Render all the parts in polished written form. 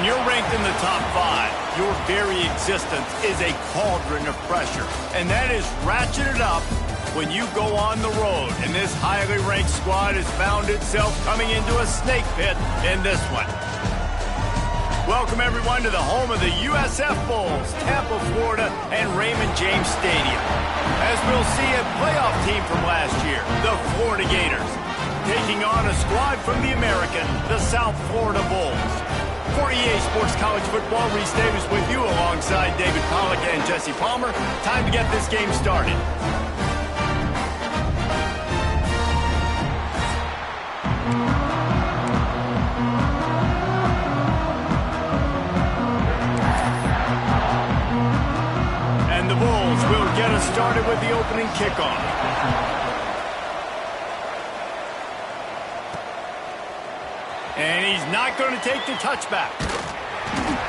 When you're ranked in the top 5, your very existence is a cauldron of pressure. And that is ratcheted up when you go on the road. And this highly ranked squad has found itself coming into a snake pit in this one. Welcome, everyone, to the home of the USF Bulls, Tampa, Florida, and Raymond James Stadium. As we'll see, a playoff team from last year, the Florida Gators, taking on a squad from the American, the South Florida Bulls. For EA Sports College Football, Reese Davis with you alongside David Pollack and Jesse Palmer. Time to get this game started. And the Bulls will get us started with the opening kickoff. And he's not going to take the touchback.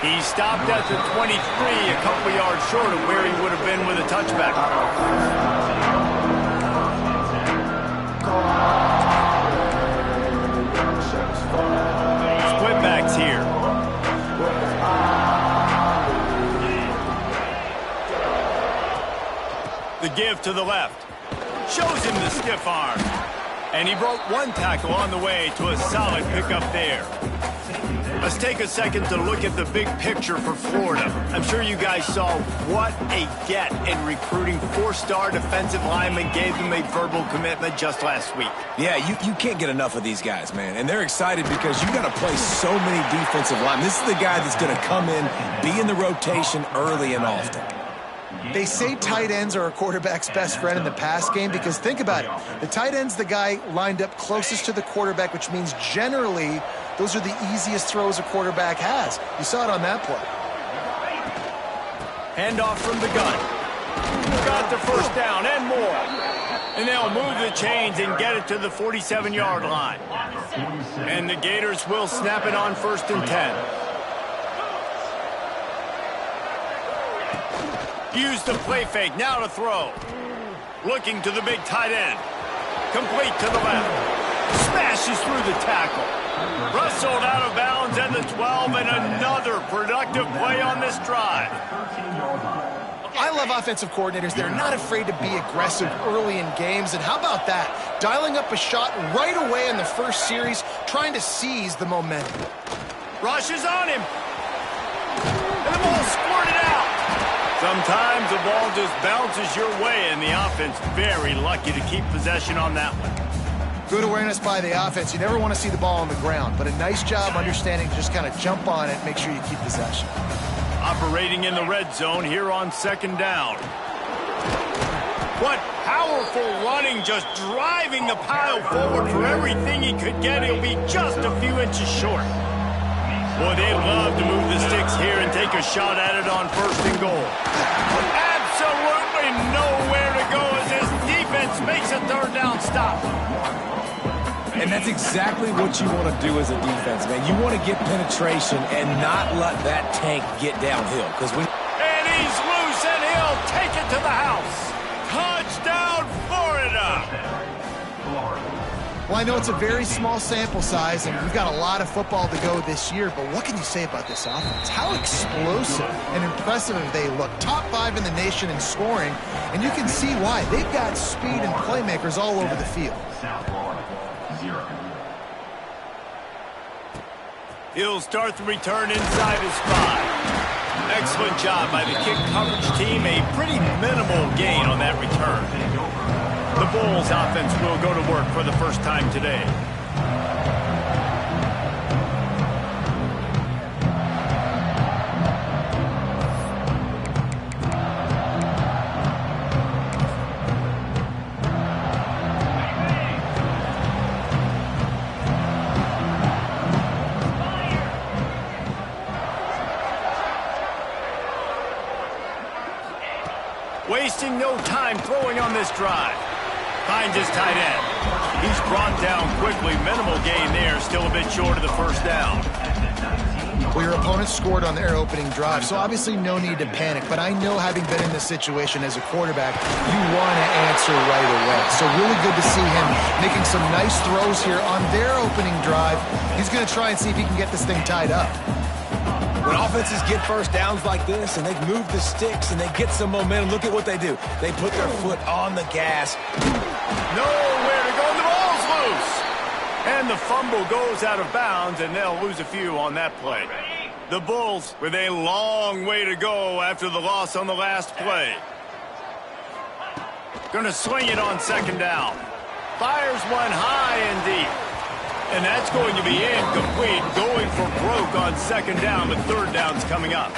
He stopped at the 23, a couple yards short of where he would have been with a touchback. Split backs here. The give to the left. Shows him the stiff arm. And he broke one tackle on the way to a solid pickup there. Let's take a second to look at the big picture for Florida. I'm sure you guys saw what a get in recruiting 4-star defensive linemen gave them a verbal commitment just last week. Yeah, you can't get enough of these guys, man. And they're excited because you got to play so many defensive linemen. This is the guy that's going to come in, be in the rotation early and often. They say tight ends are a quarterback's best friend in the pass game because think about it. The tight end's the guy lined up closest to the quarterback, which means generally those are the easiest throws a quarterback has. You saw it on that play. Handoff from the gun. Got the first down and more. And they'll move the chains and get it to the 47-yard line. And the Gators will snap it on 1st and 10. Use the play fake, now to throw. Looking to the big tight end. Complete to the left. Smashes through the tackle. Rustled out of bounds at the 12, and another productive play on this drive. I love offensive coordinators. They're not afraid to be aggressive early in games. And how about that? Dialing up a shot right away in the first series, trying to seize the momentum. Rushes on him. And the ball squirted out. Sometimes the ball just bounces your way, and the offense very lucky to keep possession on that one. Good awareness by the offense. You never want to see the ball on the ground, but a nice job understanding to just kind of jump on it, make sure you keep possession. Operating in the red zone here on 2nd down. What powerful running, just driving the pile forward for everything he could get. He'll be just a few inches short. Boy, they love to move the sticks here and take a shot at it on 1st and goal. Absolutely nowhere to go as this defense makes a 3rd down stop. And that's exactly what you want to do as a defense, man. You want to get penetration and not let that tank get downhill. And he's loose, and he'll take it to the house. Touchdown, Florida! Well, I know it's a very small sample size, and we've got a lot of football to go this year, but what can you say about this offense? How explosive and impressive have they looked? Top 5 in the nation in scoring, and you can see why. They've got speed and playmakers all over the field. He'll start the return inside his 5. Excellent job by the kick coverage team. A pretty minimal gain on that return. The Bulls offense will go to work for the first time today. Wasting no time throwing on this drive. Finds his tight end. He's brought down quickly. Minimal gain there. Still a bit short of the 1st down. Well, your opponent scored on their opening drive, so obviously no need to panic. But I know, having been in this situation as a quarterback, you want to answer right away. So really good to see him making some nice throws here on their opening drive. He's going to try and see if he can get this thing tied up. When offenses get first downs like this and they move the sticks and they get some momentum, look at what they do. They put their foot on the gas. Nowhere to go, and the ball's loose. And the fumble goes out of bounds, and they'll lose a few on that play. The Bulls with a long way to go after the loss on the last play. Going to swing it on second down. Fires one high and deep. And that's going to be incomplete, going for broke on second down, but third down's coming up.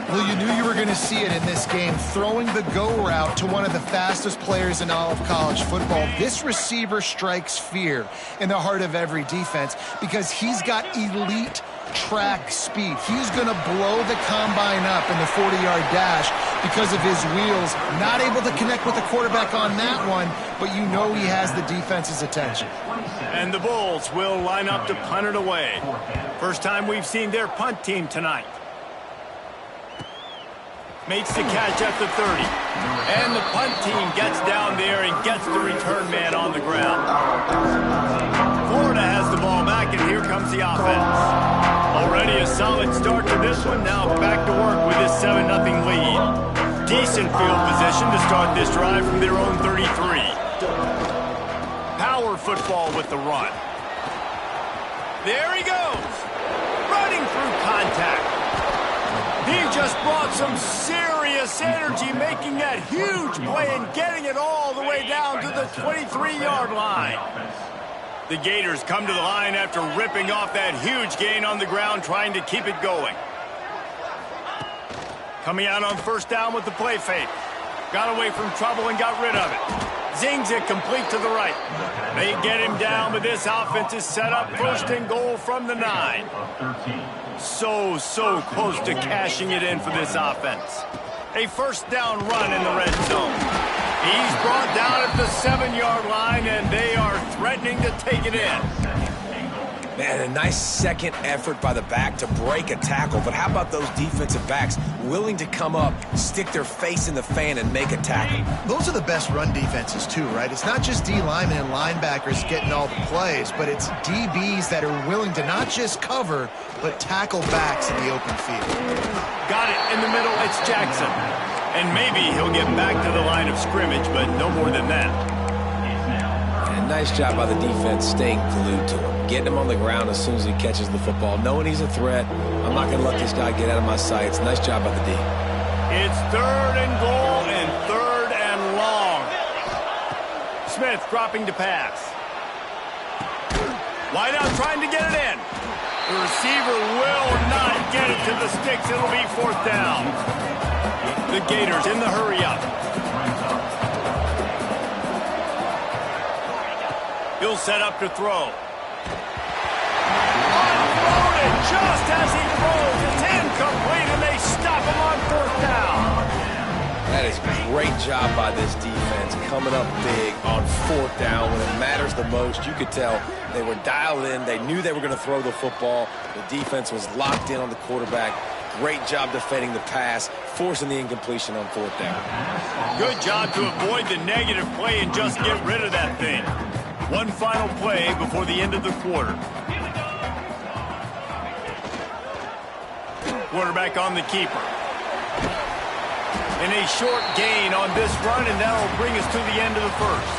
Well, you knew you were going to see it in this game, throwing the go route to one of the fastest players in all of college football. This receiver strikes fear in the heart of every defense because he's got elite track speed. He's going to blow the combine up in the 40-yard dash because of his wheels. Not able to connect with the quarterback on that one, but you know he has the defense's attention. And the Bulls will line up to punt it away. First time we've seen their punt team tonight. Makes the catch at the 30. And the punt team gets down there and gets the return man on the ground. Florida has the ball back, and here comes the offense. Already a solid start to this one. Now back to work with this 7-0 lead. Decent field position to start this drive from their own 33. Power football with the run. There he goes. Running through contact. He just brought some serious energy, making that huge play and getting it all the way down to the 23-yard line. The Gators come to the line after ripping off that huge gain on the ground, trying to keep it going. Coming out on first down with the play fake. Got away from trouble and got rid of it. Zings it complete to the right. They get him down, but this offense is set up first and goal from the 9. So close to cashing it in for this offense. A first down run in the red zone. He's brought down at the 7-yard line, and they are threatening to take it in. Man, a nice second effort by the back to break a tackle. But how about those defensive backs willing to come up, stick their face in the fan, and make a tackle? Those are the best run defenses too, right? It's not just D linemen and linebackers getting all the plays, but it's DBs that are willing to not just cover, but tackle backs in the open field. Got it in the middle. It's Jackson. And maybe he'll get back to the line of scrimmage, but no more than that. And nice job by the defense staying glued to him. Getting him on the ground as soon as he catches the football. Knowing he's a threat. I'm not going to let this guy get out of my sights. Nice job by the D. It's third and goal and third and long. Smith dropping to pass. Wide out trying to get it in. The receiver will not get it to the sticks. It'll be fourth down. The Gators in the hurry up. He'll set up to throw. Unloaded just as he throws. It's incomplete, and they stop him on fourth down. That is a great job by this defense, coming up big on fourth down when it matters the most. You could tell they were dialed in. They knew they were going to throw the football. The defense was locked in on the quarterback. Great job defending the pass, forcing the incompletion on fourth down. Good job to avoid the negative play and just get rid of that thing. One final play before the end of the quarter. Quarterback on the keeper. And a short gain on this run, and that'll bring us to the end of the first.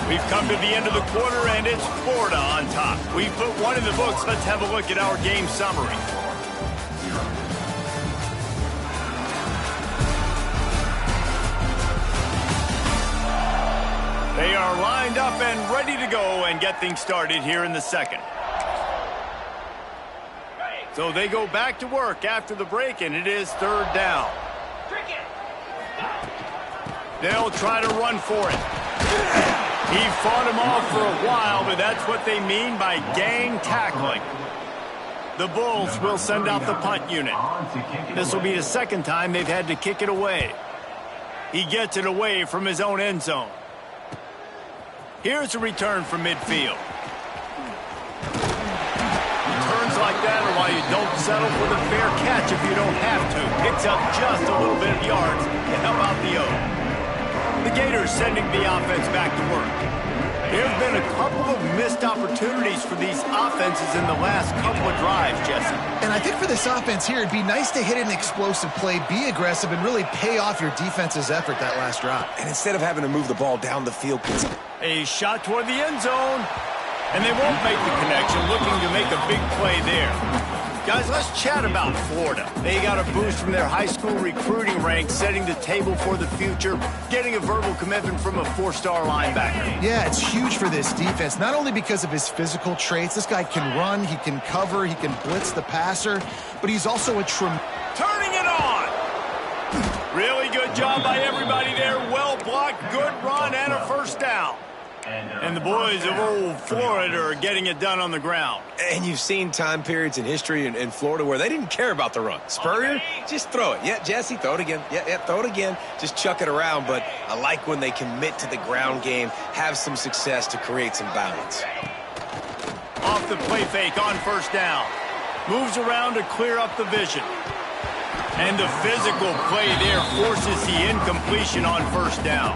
We've come to the end of the quarter, and it's Florida on top. We've put one in the books. Let's have a look at our game summary. They are lined up and ready to go and get things started here in the second. So they go back to work after the break, and it is third down. They'll try to run for it. He fought him off for a while, but that's what they mean by gang tackling. The Bulls will send out the punt unit. This will be the second time they've had to kick it away. He gets it away from his own end zone. Here's a return from midfield. Returns like that are why you don't settle for the fair catch if you don't have to. Picks up just a little bit of yards to help out the O. The Gators sending the offense back to work. There's been a couple of missed opportunities for these offenses in the last couple of drives, Jesse. And I think for this offense here, it'd be nice to hit an explosive play, be aggressive, and really pay off your defense's effort that last drive. And instead of having to move the ball down the field, a shot toward the end zone, and they won't make the connection, looking to make a big play there. Guys, let's chat about Florida. They got a boost from their high school recruiting ranks, setting the table for the future, getting a verbal commitment from a 4-star linebacker. Yeah, it's huge for this defense, not only because of his physical traits. This guy can run, he can cover, he can blitz the passer, but he's also a turning it on! Really good job by everybody there. Well blocked, good run, and a first down. And the boys of old Florida are getting it done on the ground. And you've seen time periods in history in Florida where they didn't care about the run. Spurrier, just throw it. Yeah, Jesse, throw it again. Yeah, throw it again. Just chuck it around. But I like when they commit to the ground game, have some success to create some balance. Off the play fake on first down. Moves around to clear up the vision. And the physical play there forces the incompletion on first down.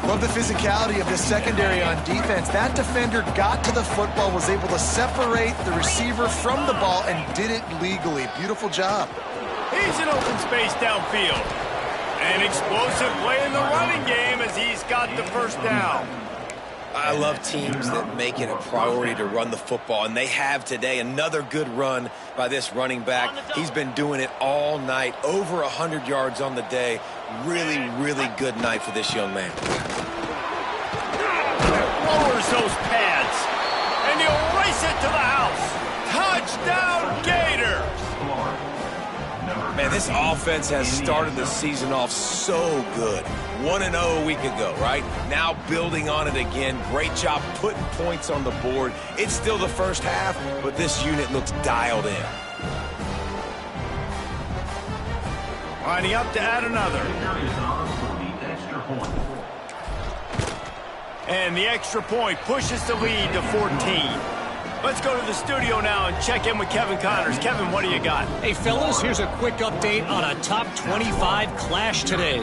Love the physicality of this secondary on defense. That defender got to the football, was able to separate the receiver from the ball, and did it legally. Beautiful job. He's in open space downfield. An explosive play in the running game as he's got the first down. I love teams that make it a priority to run the football, and they have today. Another good run by this running back. He's been doing it all night, over 100 yards on the day. Really, really good night for this young man. Lowers those pads, and he'll race it to the house. Touchdown, Gators! Man, this offense has started the season off so good. 1-0 a week ago, right? Now building on it again. Great job putting points on the board. It's still the first half, but this unit looks dialed in. Lining up to add another. And the extra point pushes the lead to 14. Let's go to the studio now and check in with Kevin Connors. Kevin, what do you got? Hey, fellas, here's a quick update on a top 25 clash today.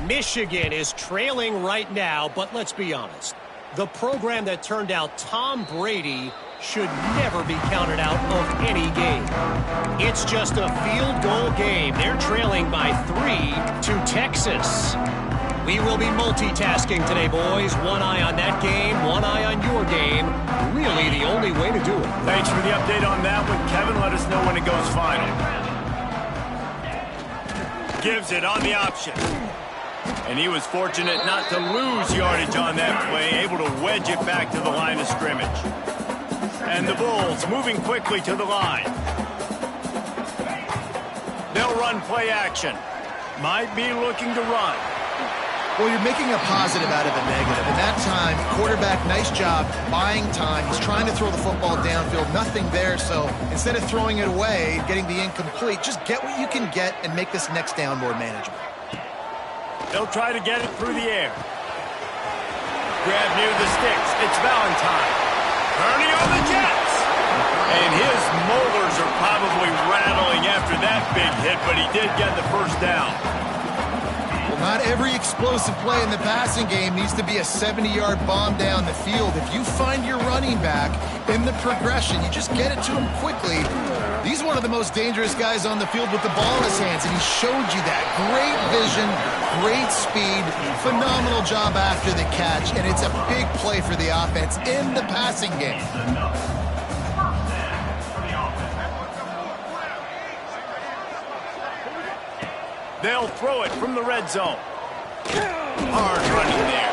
Michigan is trailing right now, but let's be honest. The program that turned out Tom Brady should never be counted out of any game. It's just a field goal game. They're trailing by 3 to Texas. We will be multitasking today, boys. One eye on that game, one eye on your game. Really the only way to do it. Thanks for the update on that one, Kevin. Let us know when it goes final. Gives it on the option. And he was fortunate not to lose yardage on that play, able to wedge it back to the line of scrimmage. And the Bulls moving quickly to the line. They'll run play action. Might be looking to run. Well, you're making a positive out of a negative. In that time, quarterback, nice job buying time. He's trying to throw the football downfield. Nothing there, so instead of throwing it away, getting the incomplete, just get what you can get and make this next down more manageable. They'll try to get it through the air. Grab near the sticks. It's Valentine. Turning on the Jets. And his molars are probably rattling after that big hit, but he did get the first down. Well, not every explosive play in the passing game needs to be a 70-yard bomb down the field. If you find your running back in the progression, you just get it to him quickly. He's one of the most dangerous guys on the field with the ball in his hands, and he showed you that. Great vision, great speed, phenomenal job after the catch, and it's a big play for the offense in the passing game. They'll throw it from the red zone. Hard running there.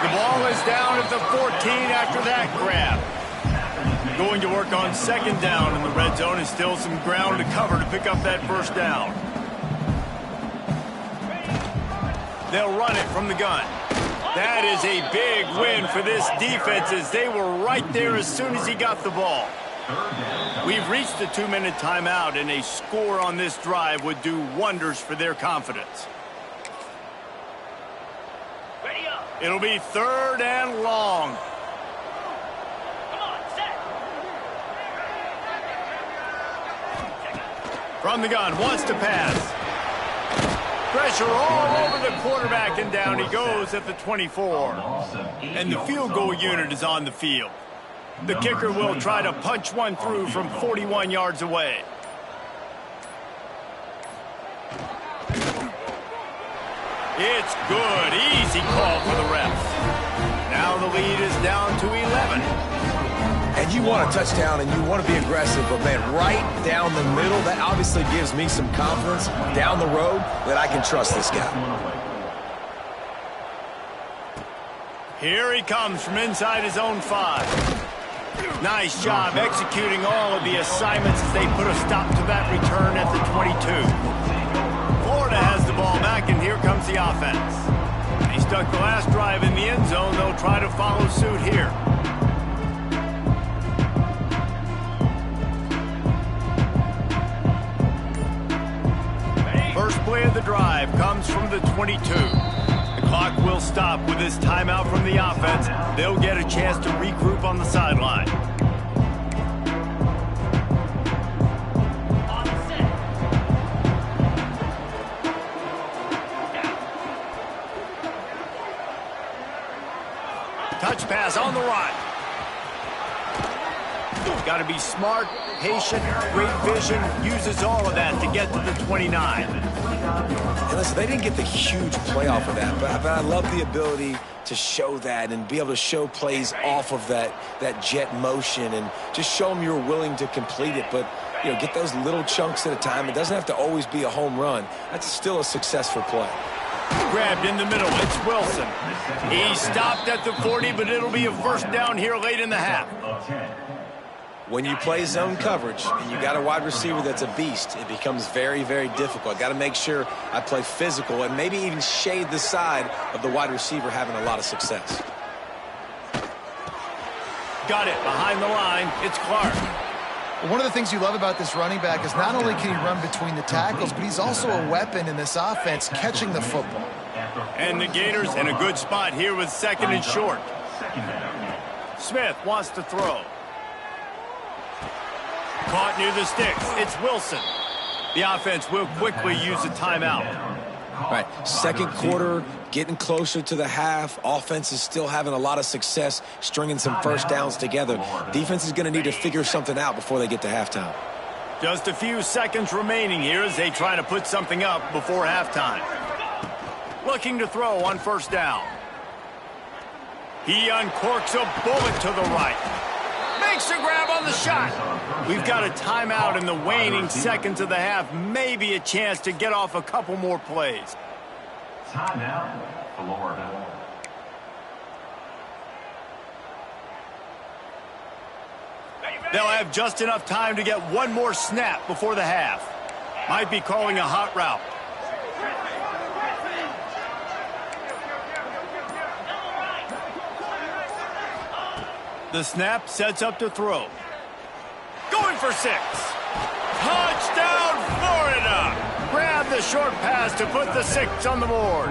The ball is down at the 14 after that grab. Going to work on second down in the red zone, and still some ground to cover to pick up that first down. They'll run it from the gun. That is a big win for this defense, as they were right there as soon as he got the ball. We've reached the 2-minute timeout, and a score on this drive would do wonders for their confidence. It'll be 3rd and long. From the gun, wants to pass. Pressure all over the quarterback, and down he goes at the 24. And the field goal unit is on the field. The kicker will try to punch one through from 41 yards away. It's good. Easy call for the refs. Now the lead is down to 11. And you want a touchdown and you want to be aggressive, but man, right down the middle, that obviously gives me some confidence down the road that I can trust this guy. Here he comes from inside his own 5. Nice job executing all of the assignments as they put a stop to that return at the 22. Florida has the ball back, and here comes the offense. They stuck the last drive in the end zone. They'll try to follow suit here. First play of the drive comes from the 22. The clock will stop with this timeout from the offense. They'll get a chance to regroup on the sideline. Touch pass on the run. Got to be smart, patient, great vision. Uses all of that to get to the 29. And listen, they didn't get the huge play off of that, but I love the ability to show that and be able to show plays off of that jet motion and just show them you're willing to complete it. But, you know, get those little chunks at a time. It doesn't have to always be a home run. That's still a successful play. Grabbed in the middle. It's Wilson. He stopped at the 40, but it'll be a first down here late in the half. When you play zone coverage and you got a wide receiver that's a beast, it becomes very, very difficult. I got to make sure I play physical and maybe even shade the side of the wide receiver having a lot of success. Got it behind the line. It's Clark. One of the things you love about this running back is not only can he run between the tackles, but he's also a weapon in this offense catching the football. And the Gators in a good spot here with second and short. Smith wants to throw. Caught near the sticks. It's Wilson. The offense will quickly use a timeout. All right, second quarter, getting closer to the half. Offense is still having a lot of success stringing some first downs together. Defense is going to need to figure something out before they get to halftime. Just a few seconds remaining here as they try to put something up before halftime. Looking to throw on first down. He uncorks a bullet to the right. Makes a grab on the shot. We've got a timeout in the waning seconds of the half. Maybe a chance to get off a couple more plays. Timeout, Florida. They'll have just enough time to get one more snap before the half. Might be calling a hot route. The snap sets up to throw. Going for 6. Touchdown, Florida! Grab the short pass to put the 6 on the board.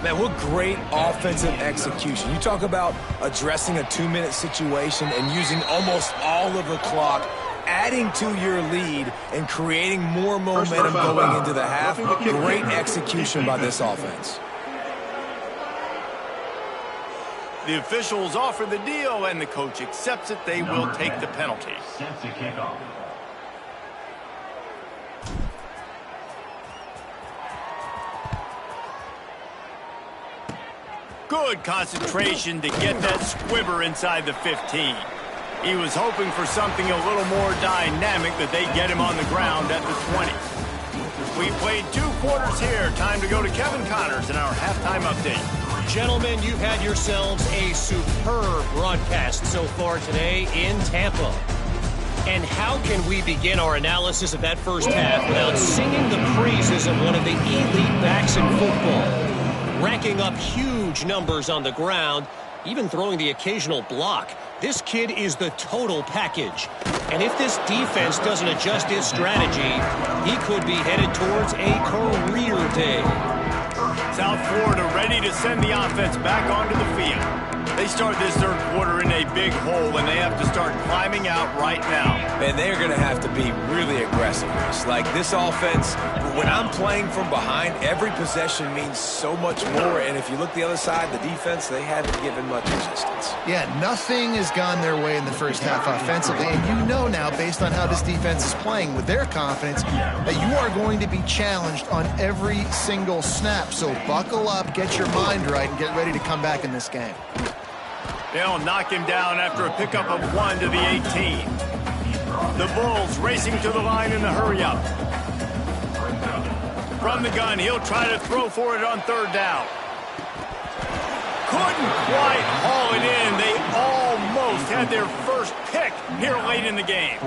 Man, what great offensive execution. You talk about addressing a 2-minute situation and using almost all of the clock, adding to your lead and creating more momentum going into the half. Great execution by this offense. The officials offer the deal, and the coach accepts it. They will take the penalty. Good concentration to get that squibber inside the 15. He was hoping for something a little more dynamic, that they get him on the ground at the 20. We played 2 quarters here. Time to go to Kevin Connors in our halftime update. Gentlemen, you've had yourselves a superb broadcast so far today in Tampa. And how can we begin our analysis of that first half without singing the praises of one of the elite backs in football? Racking up huge numbers on the ground, even throwing the occasional block. This kid is the total package. And if this defense doesn't adjust its strategy, he could be headed towards a career day. South Florida ready ready to send the offense back onto the field. They start this third quarter in a big hole, and they have to start climbing out right now. And they're going to have to be really aggressive. Like this offense, when I'm playing from behind, every possession means so much more. And if you look the other side, the defense, they haven't given much resistance. Yeah, nothing has gone their way in the first half offensively. And you know now, based on how this defense is playing with their confidence, that you are going to be challenged on every single snap. So buckle up, get your mind right, and get ready to come back in this game. They'll knock him down after a pickup of 1 to the 18. The Bulls racing to the line in the hurry-up. From the gun, he'll try to throw for it on third down. Couldn't quite haul it in. They almost had their first pick here late in the game.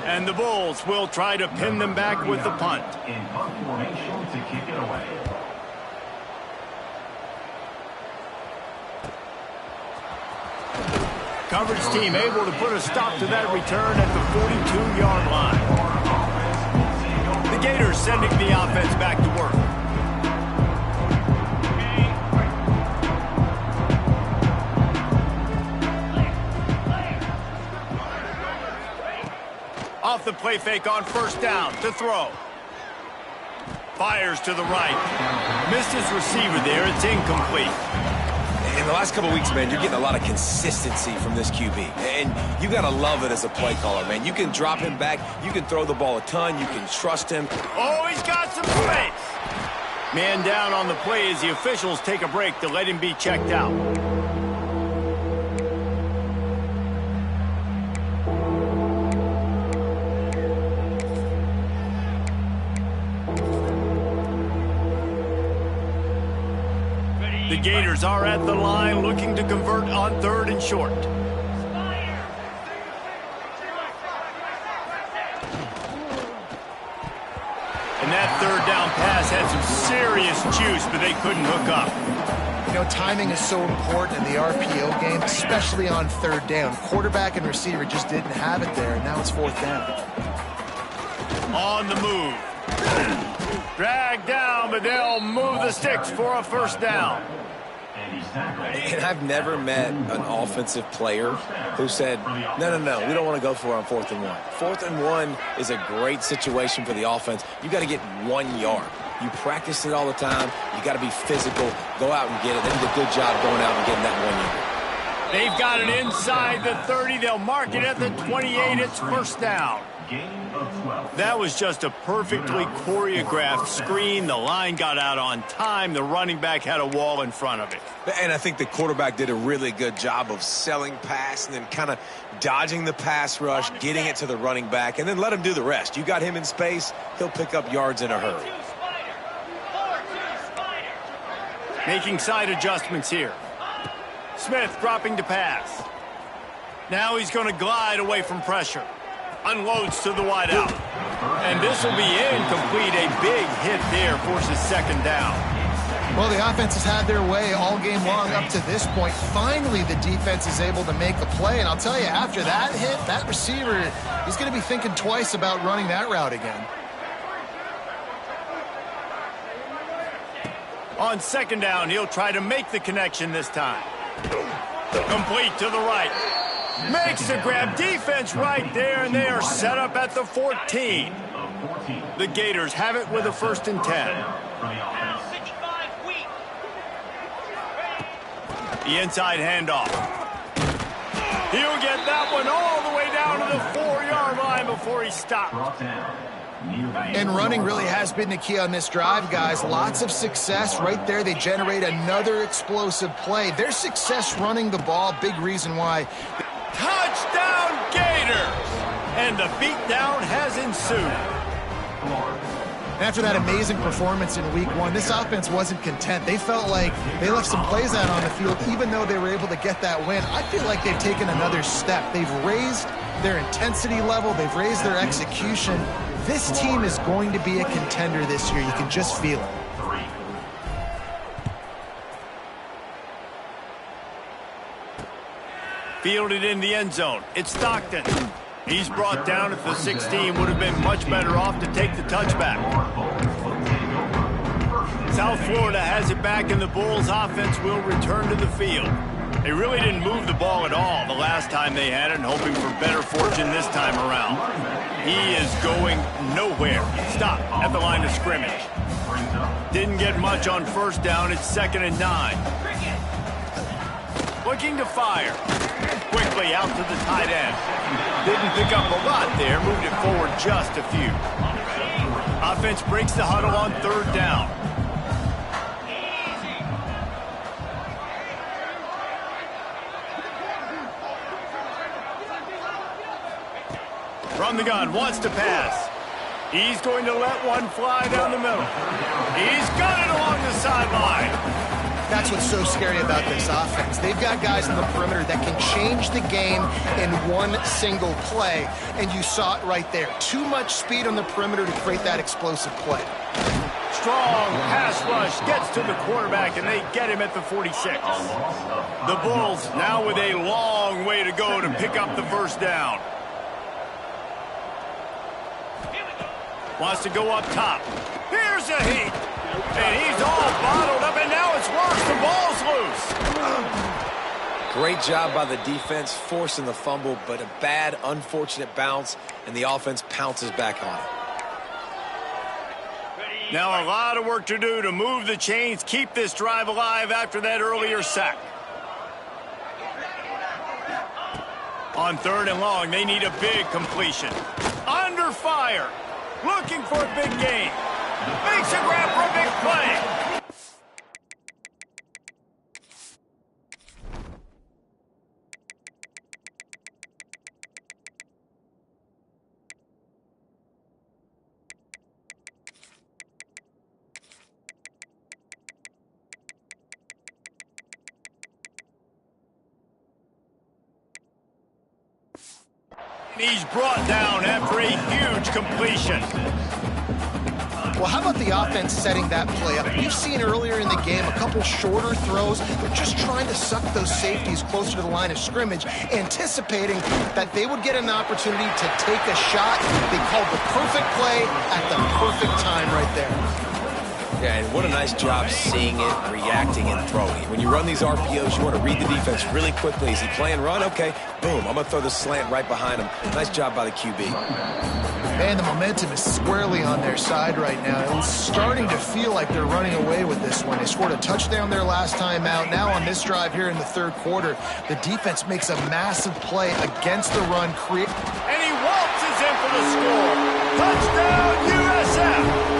And the Bulls will try to pin them back with the punt. In punt formation to kick it away. Coverage team able to put a stop to that return at the 42-yard line. The Gators sending the offense back to work. Off the play fake on first down to throw. Fires to the right. Missed his receiver there. It's incomplete. In the last couple weeks, man, you're getting a lot of consistency from this QB. And you got to love it as a play caller, man. You can drop him back. You can throw the ball a ton. You can trust him. Oh, he's got some space. Man down on the play as the officials take a break to let him be checked out. The Gators are at the line looking to convert on 3rd and short. And that third down pass had some serious juice, but they couldn't hook up. You know, timing is so important in the RPO game, especially on 3rd down. Quarterback and receiver just didn't have it there, and now it's 4th down. On the move. Dragged down, but they'll move the sticks for a first down. And I've never met an offensive player who said, no, we don't want to go for it on 4th and 1. 4th and 1 is a great situation for the offense. You got to get 1 yard. You practice it all the time. You got to be physical. Go out and get it. They did a good job going out and getting that 1 yard. They've got it inside the 30. They'll mark it at the 28. It's first down. That was just a perfectly choreographed screen. The line got out on time. The running back had a wall in front of it. And I think the quarterback did a really good job of selling pass and then kind of dodging the pass rush, getting it to the running back, and then let him do the rest. You got him in space, he'll pick up yards in a hurry. Making side adjustments here. Smith dropping to pass. Now he's going to glide away from pressure. Unloads to the wideout. And this will be incomplete. A big hit there forces 2nd down. Well, the offense has had their way all game long up to this point. Finally, the defense is able to make a play. And I'll tell you, after that hit, that receiver, he's going to be thinking twice about running that route again. On 2nd down, he'll try to make the connection this time. Complete to the right. Makes the grab. Defense right there, and they are set up at the 14. The Gators have it with a 1st and 10. The inside handoff. He'll get that one all the way down to the 4-yard line before he stopped. And running really has been the key on this drive, guys. Lots of success right there. They generate another explosive play. Their success running the ball, big reason why. Touchdown, Gators! And the beatdown has ensued. After that amazing performance in week 1, this offense wasn't content. They felt like they left some plays out on the field, even though they were able to get that win. I feel like they've taken another step. They've raised their intensity level. They've raised their execution. This team is going to be a contender this year. You can just feel it. Fielded in the end zone. It's Stockton. He's brought down at the 16. Would have been much better off to take the touchback. South Florida has it back, and the Bulls offense will return to the field. They really didn't move the ball at all the last time they had it, and hoping for better fortune this time around. He is going nowhere. Stop at the line of scrimmage. Didn't get much on first down. It's 2nd and 9. Looking to fire. Quickly out to the tight end. Didn't pick up a lot there. Moved it forward just a few. Offense breaks the huddle on 3rd down. From the gun, wants to pass. He's going to let one fly down the middle. He's got it along the sideline. That's what's so scary about this offense. They've got guys in the perimeter that can change the game in one single play, and you saw it right there. Too much speed on the perimeter to create that explosive play. Strong pass rush gets to the quarterback, and they get him at the 46. The Bulls now with a long way to go to pick up the first down. Wants to go up top. Here's a heat. And he's all bottled up, and now it's worse. The ball's loose. Great job by the defense, forcing the fumble, but a bad, unfortunate bounce, and the offense pounces back on it. Now a lot of work to do to move the chains, keep this drive alive after that earlier sack. On 3rd and long, they need a big completion. Under fire. Looking for a big gain. Makes a grab for a big play. He's brought down after a huge completion. Well, how about the offense setting that play up? We've seen earlier in the game a couple shorter throws. They're just trying to suck those safeties closer to the line of scrimmage, anticipating that they would get an opportunity to take a shot. They called the perfect play at the perfect time right there. Yeah, and what a nice job seeing it, reacting, and throwing it. When you run these RPOs, you want to read the defense really quickly. Is he playing run? Okay, boom, I'm going to throw the slant right behind him. Nice job by the QB. Man, the momentum is squarely on their side right now. It's starting to feel like they're running away with this one. They scored a touchdown their last time out. Now on this drive here in the 3rd quarter, the defense makes a massive play against the run. And he waltzes in for the score. Touchdown, USF!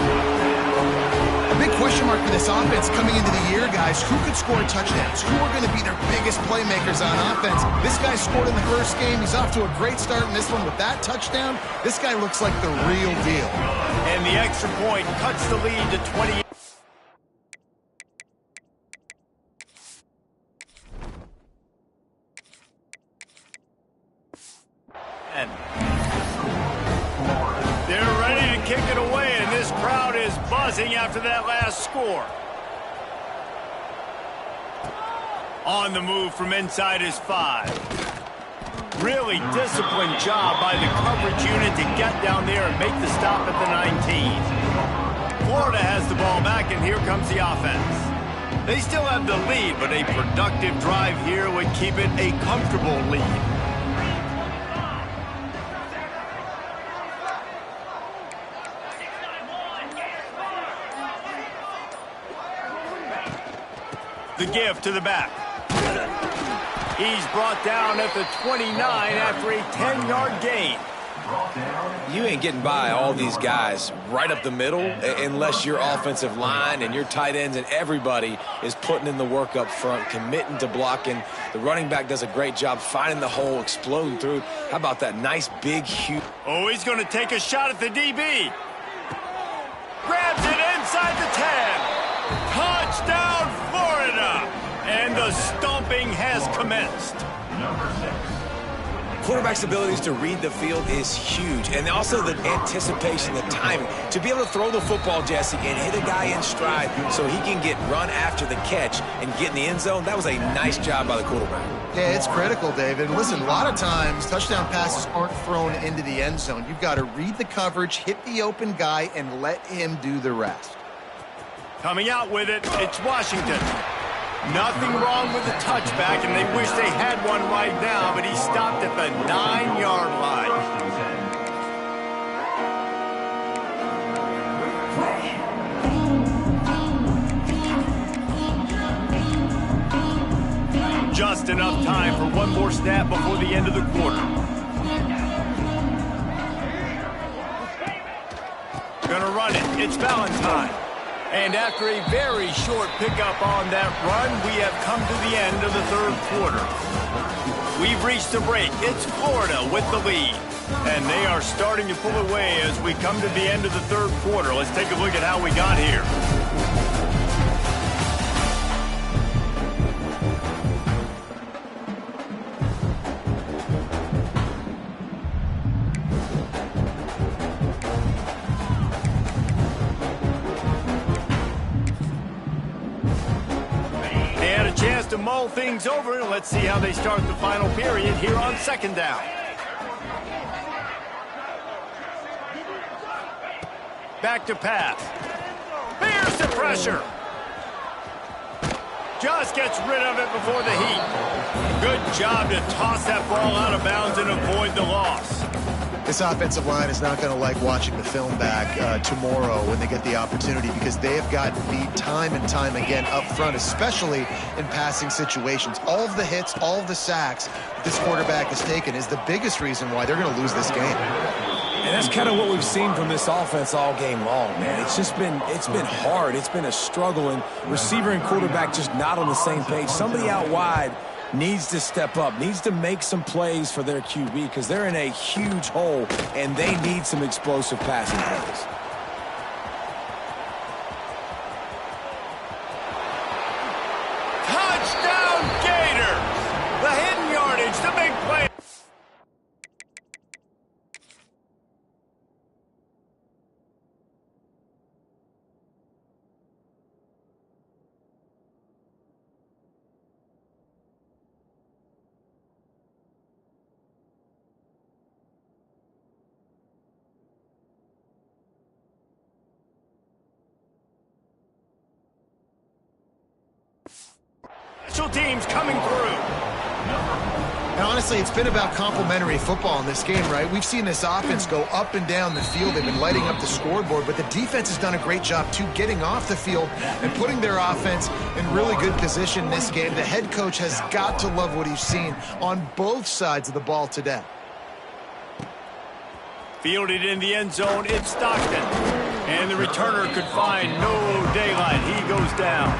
Big question mark for this offense coming into the year, guys. Who could score touchdowns? Who are going to be their biggest playmakers on offense? This guy scored in the first game. He's off to a great start in this one with that touchdown. This guy looks like the real deal. And the extra point cuts the lead to 20. And they're ready to kick it away, and this crowd is buzzing after that last score. On the move from inside his 5. Really disciplined job by the coverage unit to get down there and make the stop at the 19. Florida has the ball back, and here comes the offense. They still have the lead, but a productive drive here would keep it a comfortable lead. The give to the back. He's brought down at the 29 after a 10-yard gain. You ain't getting by all these guys right up the middle unless your offensive line and your tight ends and everybody is putting in the work up front, committing to blocking. The running back does a great job finding the hole, exploding through. How about that nice, big, huge... Oh, he's going to take a shot at the DB. Grabs it inside the 10. Touchdown, Florida! And the stomping has commenced. Quarterback's abilities to read the field is huge, and also the anticipation, the timing. To be able to throw the football, Jesse, and hit a guy in stride so he can get run after the catch and get in the end zone, that was a nice job by the quarterback. Yeah, it's critical, David. Listen, a lot of times touchdown passes aren't thrown into the end zone. You've got to read the coverage, hit the open guy, and let him do the rest. Coming out with it, it's Washington. Nothing wrong with the touchback, and they wish they had one right now, but he stopped at the 9-yard line. Just enough time for one more snap before the end of the quarter. Gonna run it. It's Valentine. And after a very short pickup on that run, we have come to the end of the third quarter. We've reached the break. It's Florida with the lead. And they are starting to pull away as we come to the end of the third quarter. Let's take a look at how we got here. To mull things over, and let's see how they start the final period here on second down. Back to pass. Here's the pressure. Just gets rid of it before the heat. Good job to toss that ball out of bounds and avoid the loss. This offensive line is not going to like watching the film back tomorrow when they get the opportunity, because they have gotten beat time and time again up front, especially in passing situations. All of the hits, all of the sacks that this quarterback has taken is the biggest reason why they're going to lose this game. And that's kind of what we've seen from this offense all game long, man. It's been hard. It's been a struggle, and receiver and quarterback just not on the same page. Somebody out wide needs to step up, needs to make some plays for their QB, because they're in a huge hole, and they need some explosive passing plays. Touchdown, Gators! The hidden yardage, the big play. Special teams coming through. And honestly, it's been about complementary football in this game, right? We've seen this offense go up and down the field. They've been lighting up the scoreboard, but the defense has done a great job, too, getting off the field and putting their offense in really good position in this game. The head coach has got to love what he's seen on both sides of the ball today. Fielded in the end zone, it's Stockton. And the returner could find no daylight. He goes down.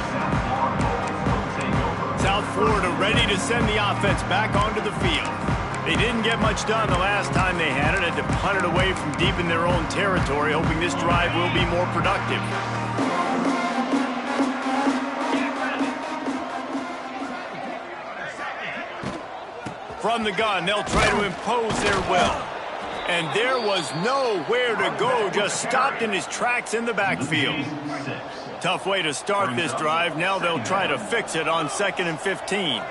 South Florida ready to send the offense back onto the field. They didn't get much done the last time they had it. Had to punt it away from deep in their own territory, hoping this drive will be more productive. From the gun, they'll try to impose their will. And there was nowhere to go, just stopped in his tracks in the backfield. Tough way to start this drive. Now they'll try to fix it on 2nd and 15.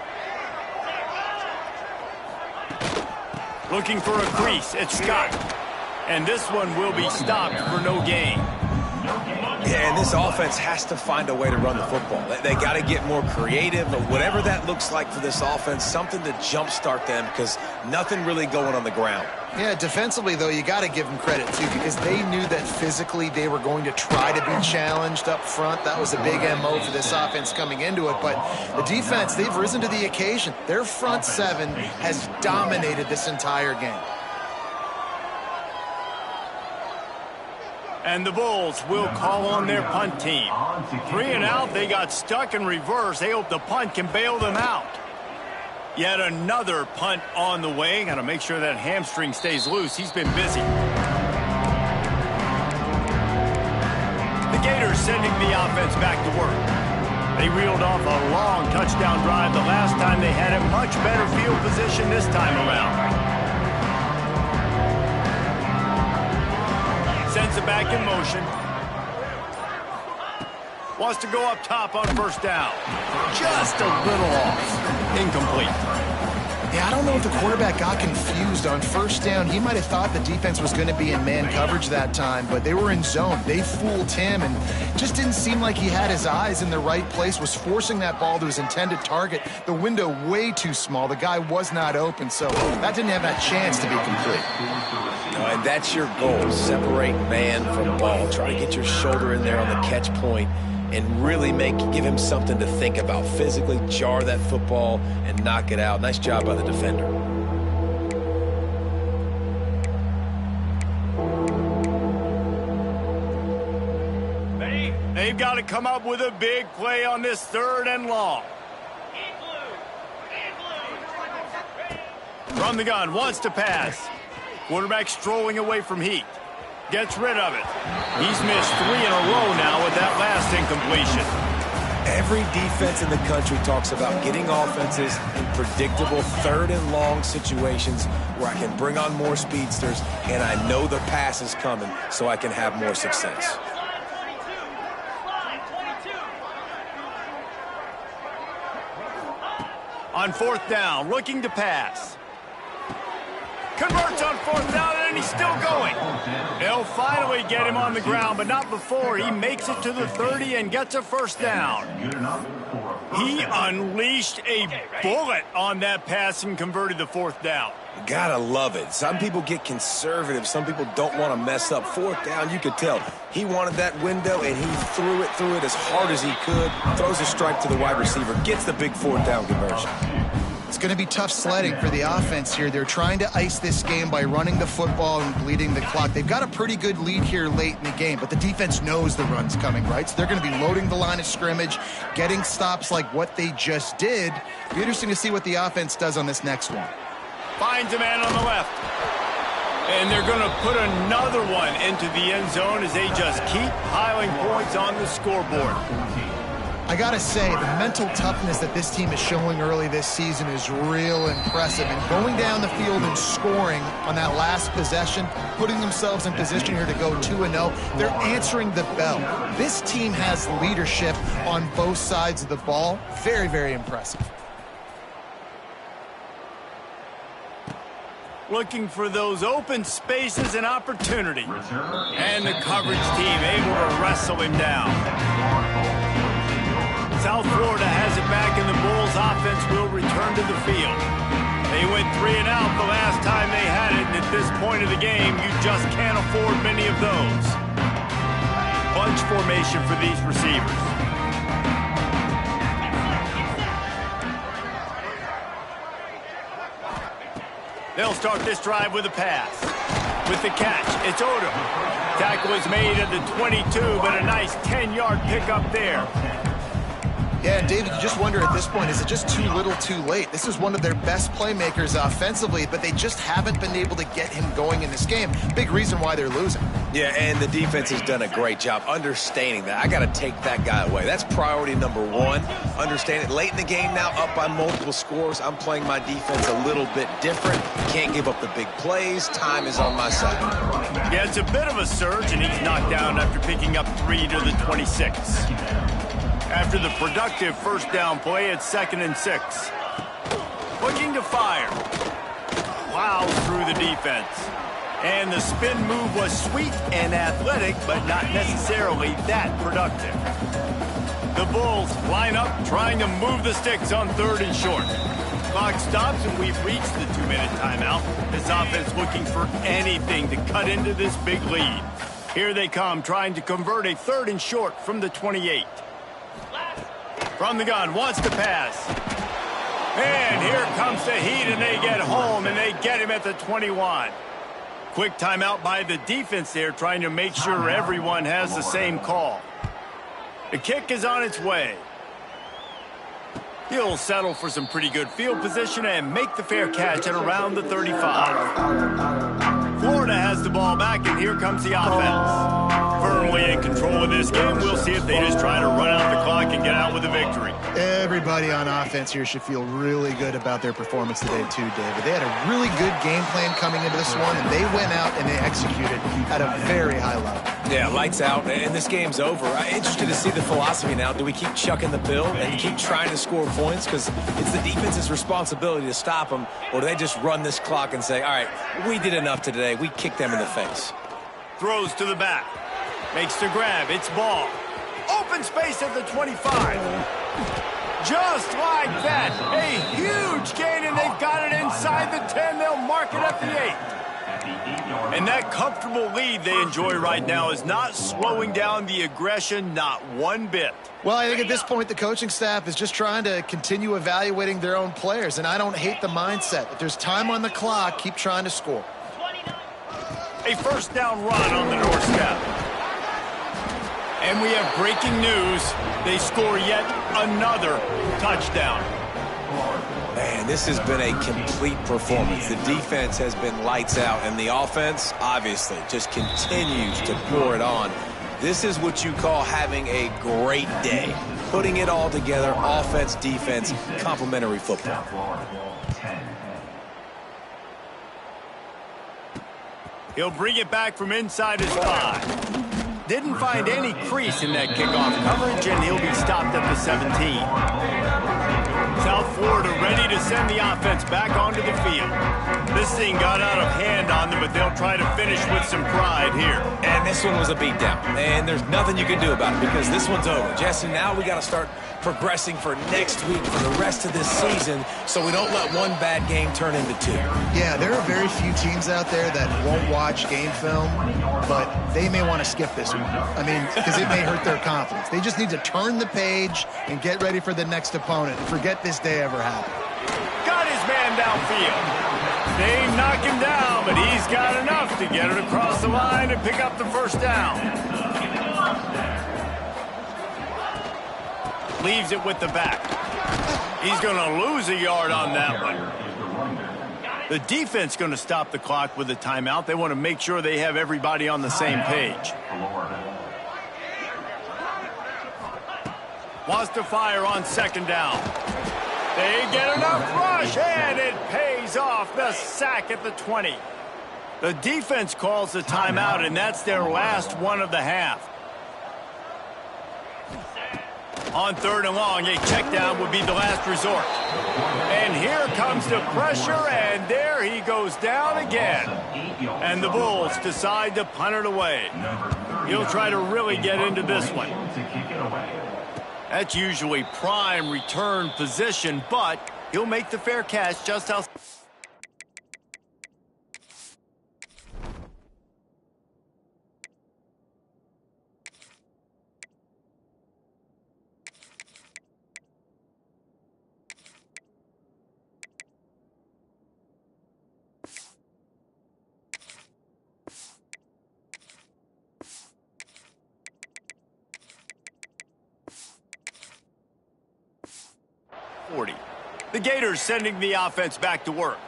Looking for a crease. It's Scott. And this one will be stopped for no gain. Yeah, and this offense has to find a way to run the football. They got to get more creative, but whatever that looks like for this offense, something to jumpstart them, because nothing really going on the ground. Yeah, defensively, though, you got to give them credit, too, because they knew that physically they were going to try to be challenged up front. That was a big MO for this offense coming into it. But the defense, they've risen to the occasion. Their front seven has dominated this entire game. And the Bulls will call on their punt team. 3 and out, they got stuck in reverse. They hope the punt can bail them out. Yet another punt on the way. Got to make sure that hamstring stays loose. He's been busy. The Gators sending the offense back to work. They reeled off a long touchdown drive the last time they had it. Much better field position this time around. Sends it back in motion. Wants to go up top on first down. Just a little off. Incomplete. Yeah, I don't know if the quarterback got confused on first down. He might have thought the defense was going to be in man coverage that time, but they were in zone. They fooled him and just didn't seem like he had his eyes in the right place, was forcing that ball to his intended target. The window way too small. The guy was not open, so that didn't have that chance to be complete. And that's your goal. Separate man from ball. Try to get your shoulder in there on the catch point and really give him something to think about. Physically jar that football and knock it out. Nice job by the defender. They've got to come up with a big play on this 3rd and long. From the gun, wants to pass. Quarterback strolling away from heat. Gets rid of it. He's missed 3 in a row now with that last incompletion. Every defense in the country talks about getting offenses in predictable 3rd and long situations where I can bring on more speedsters and I know the pass is coming so I can have more success. On 4th down, looking to pass. Converts on 4th down, and he's still going. They'll finally get him on the ground, but not before he makes it to the 30 and gets a 1st down. He unleashed a bullet on that pass and converted the 4th down. Gotta love it. Some people get conservative. Some people don't want to mess up. 4th down, you could tell. He wanted that window, and he threw it as hard as he could. Throws a strike to the wide receiver. Gets the big 4th down conversion. It's going to be tough sledding for the offense here. They're trying to ice this game by running the football and bleeding the clock. They've got a pretty good lead here late in the game, but the defense knows the run's coming, right? So they're going to be loading the line of scrimmage, getting stops like what they just did. It'll be interesting to see what the offense does on this next one. Finds a man on the left. And they're going to put another one into the end zone as they just keep piling points on the scoreboard. I gotta say, the mental toughness that this team is showing early this season is real impressive. And going down the field and scoring on that last possession, putting themselves in position here to go 2-0, they're answering the bell. This team has leadership on both sides of the ball. Very, very impressive. Looking for those open spaces and opportunity. And the coverage team able to wrestle him down. South Florida has it back, and the Bulls offense will return to the field. They went 3 and out the last time they had it, and at this point of the game, you just can't afford many of those. Bunch formation for these receivers. They'll start this drive with a pass. With the catch, it's Odom. Tackle is made at the 22, but a nice 10-yard pickup there. Yeah, and David, you just wonder at this point, is it just too little too late? This is one of their best playmakers offensively, but they just haven't been able to get him going in this game. Big reason why they're losing. Yeah, and the defense has done a great job understanding that. I got to take that guy away. That's priority number 1. Understand it. Late in the game now, up by multiple scores. I'm playing my defense a little bit different. Can't give up the big plays. Time is on my side. Yeah, it's a bit of a surge, and he's knocked down after picking up 3 to the 26. After the productive 1st down play at 2nd and 6. Looking to fire. Plows through the defense. And the spin move was sweet and athletic, but not necessarily that productive. The Bulls line up, trying to move the sticks on 3rd and short. Clock stops, and we've reached the 2-minute timeout. This offense looking for anything to cut into this big lead. Here they come, trying to convert a 3rd and short from the 28. From the gun, wants to pass. And here comes the heat, and they get home, and they get him at the 21. Quick timeout by the defense there, trying to make sure everyone has the same call. The kick is on its way. He'll settle for some pretty good field position and make the fair catch at around the 35. Florida has the ball back, and here comes the offense. Firmly in control of this game. We'll see if they just try to run out the clock and get out with a victory. Everybody on offense here should feel really good about their performance today too, David. They had a really good game plan coming into this one, and they went out and they executed at a very high level. Yeah, lights out, and this game's over. I'm interested to see the philosophy now. Do we keep chucking the pill and keep trying to score points because it's the defense's responsibility to stop them, or do they just run this clock and say, all right, we did enough today. We kicked them in the face. Throws to the back. Makes the grab. It's ball. Open space at the 25. Just like that. A huge gain, and they've got it inside the 10. They'll mark it at the 8. And that comfortable lead they enjoy right now is not slowing down the aggression, not one bit. Well, I think at this point the coaching staff is just trying to continue evaluating their own players, and I don't hate the mindset. If there's time on the clock, keep trying to score. A first down run on the doorstep. And we have breaking news. They score yet another touchdown. Man, this has been a complete performance. The defense has been lights out, and the offense, obviously, just continues to pour it on. This is what you call having a great day. Putting it all together, offense, defense, complementary football. He'll bring it back from inside his 5. Didn't find any crease in that kickoff coverage, and he'll be stopped at the 17. South Florida ready to send the offense back onto the field. This thing got out of hand on them, but they'll try to finish with some pride here. And this one was a beatdown, and there's nothing you can do about it because this one's over. Jesse, now we got to start progressing for next week for the rest of this season so we don't let one bad game turn into 2. Yeah, there are very few teams out there that won't watch game film, but they may want to skip this one. I mean, because it may hurt their confidence. They just need to turn the page and get ready for the next opponent. Forget this day ever happened. Got his man downfield. They knock him down, but he's got enough to get it across the line and pick up the first down. Leaves it with the back. He's going to lose a yard on that one. The defense going to stop the clock with a timeout. They want to make sure they have everybody on the same page. Wants to fire on second down. They get enough rush, and it pays off. The sack at the 20. The defense calls the timeout, and that's their last one of the half. On third and long, a check down would be the last resort. And here comes the pressure, and there he goes down again. And the Bulls decide to punt it away. He'll try to really get into this one. That's usually prime return position, but he'll make the fair catch just how... The Gators sending the offense back to work.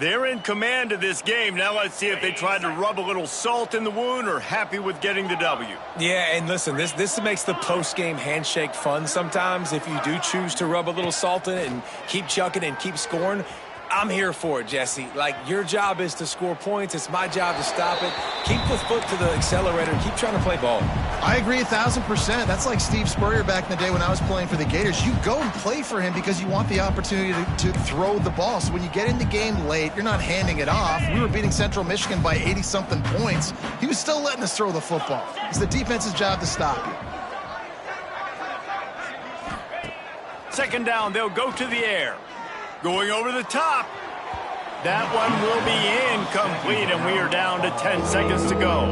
They're in command of this game. Now let's see if they try to rub a little salt in the wound or happy with getting the W. Yeah, and listen, this makes the post-game handshake fun sometimes. If you do choose to rub a little salt in it and keep chucking and keep scoring, I'm here for it, Jesse. Like, your job is to score points. It's my job to stop it. Keep the foot to the accelerator. Keep trying to play ball. I agree 1,000%. That's like Steve Spurrier back in the day when I was playing for the Gators. You go and play for him because you want the opportunity to throw the ball. So when you get in the game late, you're not handing it off. We were beating Central Michigan by 80-something points. He was still letting us throw the football. It's the defense's job to stop you. Second down, they'll go to the air. Going over the top. That one will be incomplete, and we are down to 10 seconds to go.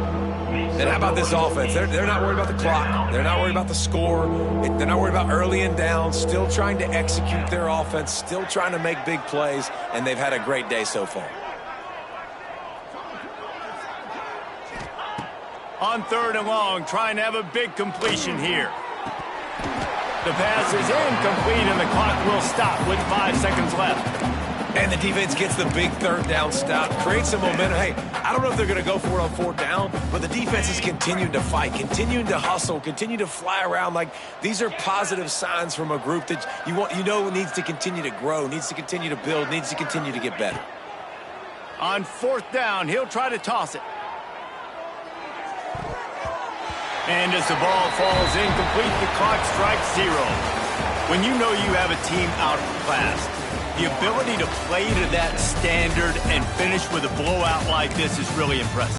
And how about this offense? They're not worried about the clock. They're not worried about the score. They're not worried about early and down. Still trying to execute their offense. Still trying to make big plays, and they've had a great day so far. On third and long, trying to have a big completion here. The pass is incomplete, and the clock will stop with 5 seconds left. And the defense gets the big third down stop, creates some momentum. Hey, I don't know if they're going to go for it on fourth down, but the defense is continuing to fight, continuing to hustle, continue to fly around. Like, these are positive signs from a group that needs to continue to grow, needs to continue to build, needs to continue to get better. On fourth down, he'll try to toss it. And as the ball falls incomplete, the clock strikes 0. When you know you have a team outclassed, the ability to play to that standard and finish with a blowout like this is really impressive.